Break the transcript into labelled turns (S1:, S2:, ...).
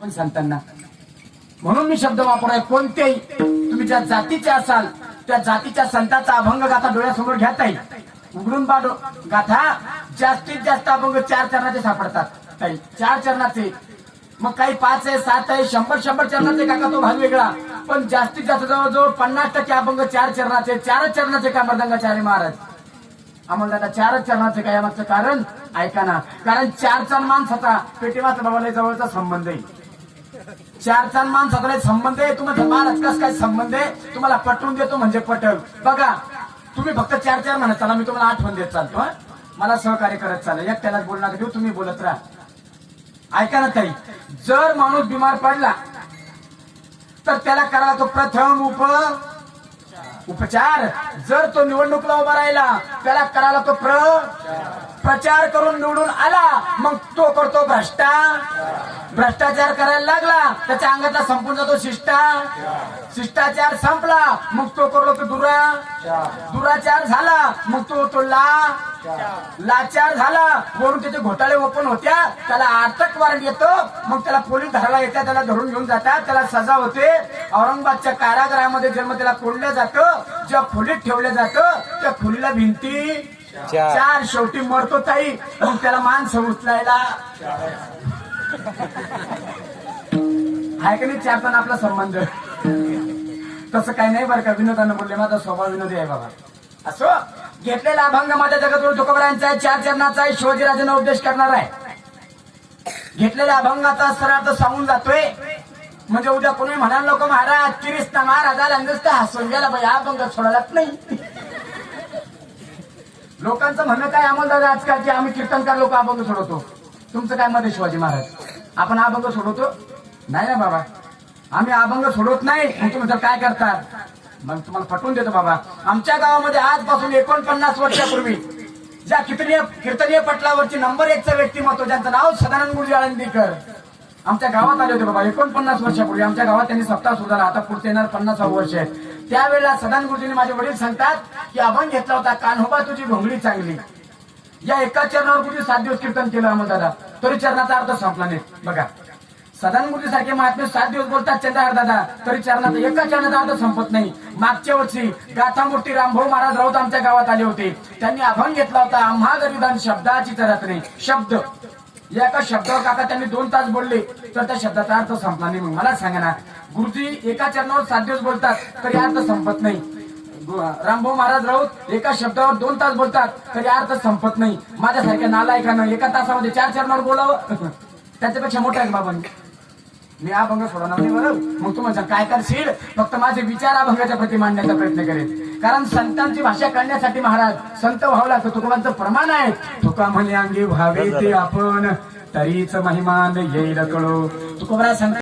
S1: पण संतांना म्हणून मी शब्द वापराय कोणतेही तुम्ही ज्या जातीचे असाल त्या जातीच्या संतांचा अभंग गाथा डोळ्यासमोर घेता येईल. उघडून पाडो गाथा जास्तीत जास्त अभंग 4 चरणाचे सापडतात. काही 4 चरणाचे, मग काही 5 आहे 7 आहे 100 चरणाचे काका तो भाग वेगळा. पण जास्तीत जास्त जवळजवळ 50% अभंग 4 चरणाचे. 4 चरणाचे काय मर्दंगाचार्य महाराज आम्हाला दादा 4 चरणाचे काय यामागचं कारण ऐका ना. कारण 4 चरण माणसाचा पेटीवाचा बाबाला जवळचा संबंध आहे. 4 चरण माणसाचा संबंध आहे. तुम्हाला महाराज कस काय संबंध आहे तुम्हाला पटवून देतो म्हणजे पटल. बघा तुम्ही फक्त 4 म्हणत चला, मी तुम्हाला आठवण देत चालतो. मला सहकार्य करत चाल, एकट्यालाच बोलणार देऊ, तुम्ही बोलत राहा. ऐका ना ताई, जर माणूस बिमार पडला तर त्याला करावा तो प्रथम उपचार. जर तो निवडणुकीला उभा राहिला त्याला करायला तो प्रचार करून निवडून आला मग तो करतो भ्रष्टाचार करायला लागला त्याच्या अंगातला संपून जातो शिष्टाचार संपला मग तो करतो तो दुराचार झाला मग तो लाचार झाला. वरून त्याचे घोटाळे ओपन होत्या त्याला आर्थिक वॉरंट येतो मग त्याला पोलीस धरायला येतात, त्याला धरून घेऊन जातात, त्याला सजा होते. औरंगाबादच्या कारागृहामध्ये जन्म त्याला कोंडलं जातं, ज्या खोलीत ठेवलं जातं त्या खोलीला भिंती 4 शेवटी मरतो ताई. मग त्याला माणसं उचलायला आहे का नाही 4 आपला संबंध. तसं काही नाही बरं का, विनोदानं बोलले माझा स्वभाव विनोदी आहे बाबा. असो घेतलेला अभंग माझ्या जगद्गुरु तुकोबारायांचा आहे, 4 चरणाचा आहे, शिवाजीराजांना उपदेश करणार आहे. घेतलेल्या अभंगाचा सरळ सांगून जातोय म्हणजे उद्या कोणी म्हणाल लोक महाराज किरिस्ता महाराजाला नुसतं हसून गेला बाई अभंग सोडायलाच नाही. लोकांचं म्हणणं काय आम्हाला दादा आजकाल की आम्ही कीर्तनकार लोक अभंग सोडवतो. तुमचं काय मत आहे शिवाजी महाराज आपण अभंग सोडवतो? नाही ना बाबा, आम्ही अभंग सोडवत नाही. मग तुम्ही तर काय करतात? मग तुम्हाला पटवून देतो बाबा. आमच्या गावामध्ये आजपासून 49 वर्षापूर्वी ज्या कीर्तनीय पटलावरची नंबर 1चं व्यक्तिमत्व ज्यांचं नाव सदानंद गुरुजी आळंदीकर आमच्या गावात आले होते बाबा. 49 वर्षापूर्वी आमच्या गावात त्यांनी सप्ताह सुरू झाला. आता पुढचे येणार 50वे वर्ष आहे. त्यावेळेला सदानंद गुरुजींनी माझे वडील सांगतात की अभंग घेतला होता कान्होबा तुझी भोंगडी चांगली. या एका चरणावर गुरुजी 7 दिवस कीर्तन केलं आम्हाला दादा, तरी चरणाचा अर्थ संपला नाही. बघा सदानंद गुरुजी सारखे महात्मे 7 दिवस बोलतात चंद्रहार दादा, तरी चरणाचा एका चरणाचा अर्थ संपत नाही. मागच्या वर्षी गाथामूर्ती रामभाऊ महाराज राऊत आमच्या गावात आले होते. त्यांनी अभंग घेतला होता आम्हा गरिबांत शब्दाची चरत नाही. शब्द एका शब्दावर काका त्यांनी 2 तास बोलले तर त्या शब्दाचा अर्थ संपला नाही. मग मला सांगा ना, गुरुजी एका चरणावर 7 दिवस बोलतात तरी अर्थ संपत नाही. रामभाऊ महाराज राऊत एका शब्दावर 2 तास बोलतात तरी अर्थ संपत नाही. माझ्यासारख्या नालायकानं एका तासामध्ये 4 चरणावर बोलावं त्याच्यापेक्षा मोठा आहे बाबा. मी अभंग सोडवणार नाही बरं. मग तू म्हणजे काय करशील, फक्त माझे विचार अभंगाच्या प्रती मांडण्याचा प्रयत्न करेल. कारण संतांची भाषा कळण्यासाठी महाराज संत व्हावं लागतं. तुकोबांचं प्रमाण आहे, तुका म्हणे अंगी व्हावे ते आपण तरीच महिमान येईल कळो. तुकोबरा संत